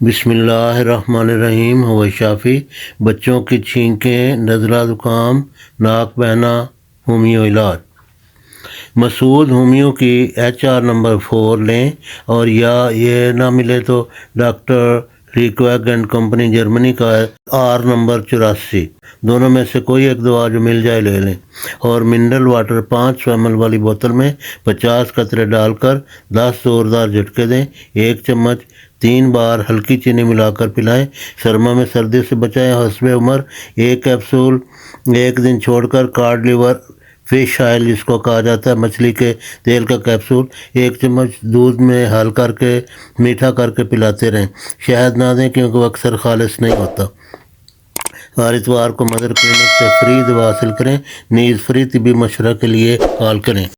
बिस्मिल्लाहिर्रहमानिर्रहीम। हुआ शाफ़ी। बच्चों की छींकें, नज़ला, ज़ुकाम, नाक बहना, होमियो इलाज। मसूद होमियो की HR नंबर 4 लें, और या ये ना मिले तो डॉक्टर रिक्वैग एंड कंपनी जर्मनी का R नंबर 84। दोनों में से कोई एक दवा जो मिल जाए ले लें। और मिनरल वाटर 500 ml वाली बोतल में 50 कतरे डालकर 10 ज़ोरदार झटके दें। 1 चम्मच 3 बार हल्की चीनी मिलाकर पिलाएं। सरमा में सर्दी से बचाएं। हस्बे उम्र 1 कैप्सूल 1 दिन छोड़कर। कार्ड लिवर फिश ऑयल जिसको कहा जाता है, मछली के तेल का कैप्सूल 1 चम्मच दूध में हल करके मीठा करके पिलाते रहें। शहद ना दें क्योंकि वो अक्सर खालिश नहीं होता। हर इतवार को मदर क्लिनिक से फ्री दवा हासिल करें। नीज़ फ्री तिब्बी मशवरा के लिए कॉल करें।